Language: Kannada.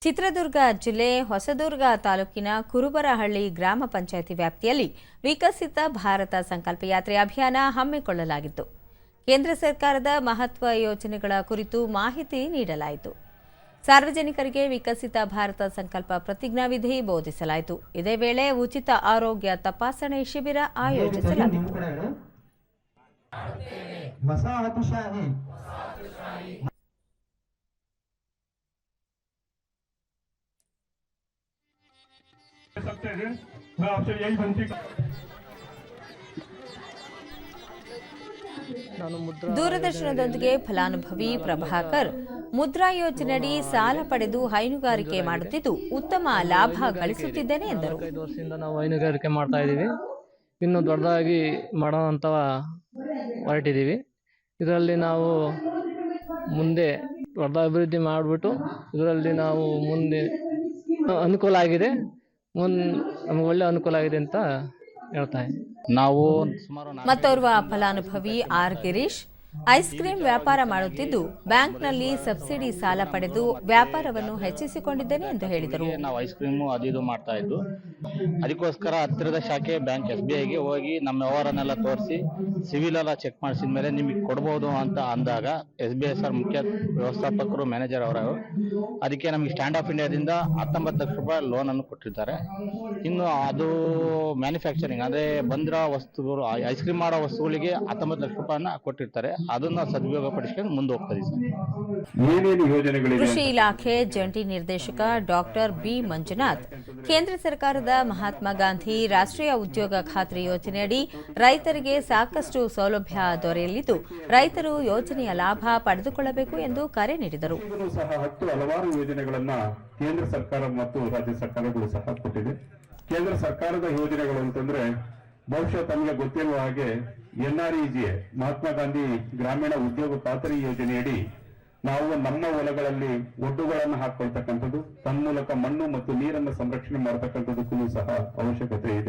ಚಿತ್ರದುರ್ಗ ಜಿಲ್ಲೆ ಹೊಸದುರ್ಗ ತಾಲೂಕಿನ ಕುರುಬರಹಳ್ಳಿ ಗ್ರಾಮ ಪಂಚಾಯಿತಿ ವ್ಯಾಪ್ತಿಯಲ್ಲಿ ವಿಕಸಿತ ಭಾರತ ಸಂಕಲ್ಪ ಯಾತ್ರೆ ಅಭಿಯಾನ ಹಮ್ಮಿಕೊಳ್ಳಲಾಗಿತ್ತು. ಕೇಂದ್ರ ಸರ್ಕಾರದ ಮಹತ್ವ ಯೋಜನೆಗಳ ಕುರಿತು ಮಾಹಿತಿ ನೀಡಲಾಯಿತು. ಸಾರ್ವಜನಿಕರಿಗೆ ವಿಕಸಿತ ಭಾರತ ಸಂಕಲ್ಪ ಪ್ರತಿಜ್ಞಾವಿಧಿ ಬೋಧಿಸಲಾಯಿತು. ಇದೇ ವೇಳೆ ಉಚಿತ ಆರೋಗ್ಯ ತಪಾಸಣೆ ಶಿಬಿರ ಆಯೋಜಿಸಲಾಗಿತ್ತು. सकते हैं। मैं आपसे यही विनती ದೂರದರ್ಶನದೊಂದಿಗೆ ಫಲಾನುಭವಿ ಪ್ರಭಾಕರ್ ಮುದ್ರಾ ಯೋಜನೆಯಡಿ ಸಾಲ ಪಡೆದು ಹೈನುಗಾರಿಕೆ ಮಾಡುತ್ತಿದ್ದು ಉತ್ತಮ ಲಾಭ ಗಳಿಸುತ್ತಿದ್ದೇನೆ ಎಂದರು. 5 ವರ್ಷದಿಂದ ನಾವು ಹೈನುಗಾರಿಕೆ ಮಾಡ್ತಾ ಇದ್ದೀವಿ. ಇನ್ನು ದೊಡ್ಡದಾಗಿ ಮಾಡೋಣ ಅಂತ ಹೊರಟಿದ್ದೀವಿ. ಇದರಲ್ಲಿ ನಾವು ಮುಂದೆ ದೊಡ್ಡ ಅಭಿವೃದ್ಧಿ ಮಾಡಿಬಿಟ್ಟು ಇದರಲ್ಲಿ ನಾವು ಮುಂದೆ ಅನುಕೂಲ ಆಗಿದೆ, ನಮಗೆ ಒಳ್ಳೆ ಅನುಕೂಲ ಆಗಿದೆ ಅಂತ ಹೇಳ್ತಾ ಇದ್ದೀವಿ. ನಾವು ಮತ್ತೋರ್ವ ಫಲಾನುಭವಿ ಆರ್ ಗಿರೀಶ್ ಐಸ್ ಕ್ರೀಂ ವ್ಯಾಪಾರ ಮಾಡುತ್ತಿದ್ದು ಬ್ಯಾಂಕ್ನಲ್ಲಿ ಸಬ್ಸಿಡಿ ಸಾಲ ಪಡೆದು ವ್ಯಾಪಾರವನ್ನು ಹೆಚ್ಚಿಸಿಕೊಂಡಿದ್ದೇನೆ ಎಂದು ಹೇಳಿದರು. ನಾವು ಐಸ್ ಕ್ರೀಮು ಅದು ಮಾಡ್ತಾ ಇದ್ದು, ಅದಕ್ಕೋಸ್ಕರ ಹತ್ತಿರದ ಶಾಖೆ ಬ್ಯಾಂಕ್ SBIಗೆ ಹೋಗಿ ನಮ್ಮ ವ್ಯವಹಾರನೆಲ್ಲ ತೋರಿಸಿ ಸಿವಿಲ್ ಎಲ್ಲ ಚೆಕ್ ಮಾಡಿಸಿದ ಮೇಲೆ ನಿಮಗೆ ಕೊಡ್ಬೋದು ಅಂತ ಅಂದಾಗ SBI ಸರ್ ಮುಖ್ಯ ವ್ಯವಸ್ಥಾಪಕರು ಮ್ಯಾನೇಜರ್ ಅವರು ಅದಕ್ಕೆ ನಮಗೆ ಸ್ಟ್ಯಾಂಡ್ ಆಫ್ ಇಂಡಿಯಾದಿಂದ 19 ಲಕ್ಷ ರೂಪಾಯಿ ಲೋನ್ ಅನ್ನು ಕೊಟ್ಟಿರ್ತಾರೆ. ಇನ್ನು ಅದು ಮ್ಯಾನುಫ್ಯಾಕ್ಚರಿಂಗ್ ಅಂದ್ರೆ ಬಂದಿರೋ ವಸ್ತುಗಳು ಐಸ್ ಕ್ರೀಮ್ ಮಾಡೋ ವಸ್ತುಗಳಿಗೆ 19 ಲಕ್ಷ ರೂಪಾಯಿನ ಕೊಟ್ಟಿರ್ತಾರೆ. ಅದನ್ನ ಸದುಪಯೋಗ ಪಡಿಸಿಕೊಂಡು ಮುಂದೆ ಹೋಗ್ತದೆ. ಕೃಷಿ ಇಲಾಖೆ ಜಂಟಿ ನಿರ್ದೇಶಕ ಡಾಕ್ಟರ್ ಬಿ ಮಂಜುನಾಥ್ ಕೇಂದ್ರ ಸರ್ಕಾರದ ಮಹಾತ್ಮ ಗಾಂಧಿ ರಾಷ್ಟ್ರೀಯ ಉದ್ಯೋಗ ಖಾತ್ರಿ ಯೋಜನೆಯಡಿ ರೈತರಿಗೆ ಸಾಕಷ್ಟು ಸೌಲಭ್ಯ ದೊರೆಯಲಿದ್ದು ರೈತರು ಯೋಜನೆಯ ಲಾಭ ಪಡೆದುಕೊಳ್ಳಬೇಕು ಎಂದು ಕರೆ ನೀಡಿದರು. ಸಹ 10 ಹಲವಾರು ಯೋಜನೆಗಳನ್ನ ಕೇಂದ್ರ ಸರ್ಕಾರ ಮತ್ತು ರಾಜ್ಯ ಸರ್ಕಾರಗಳು ಸಹ ಕೊಟ್ಟಿದೆ. ಕೇಂದ್ರ ಸರ್ಕಾರದ ಯೋಜನೆಗಳು ಅಂತಂದ್ರೆ ಬಹುಶಃ ತಮಗೆ ಗೊತ್ತಿರುವ ಹಾಗೆ NREGA ಮಹಾತ್ಮ ಗಾಂಧಿ ಗ್ರಾಮೀಣ ಉದ್ಯೋಗ ಖಾತರಿ ಯೋಜನೆಯಡಿ ನಾವು ನಮ್ಮ ಹೊಲಗಳಲ್ಲಿ ಒಡ್ಡುಗಳನ್ನು ಹಾಕೊಳ್ತಕ್ಕಂಥದ್ದು, ತನ್ಮೂಲಕ ಮಣ್ಣು ಮತ್ತು ನೀರನ್ನು ಸಂರಕ್ಷಣೆ ಮಾಡತಕ್ಕಂಥದ್ದಕ್ಕೂ ಸಹ ಅವಶ್ಯಕತೆ ಇದೆ.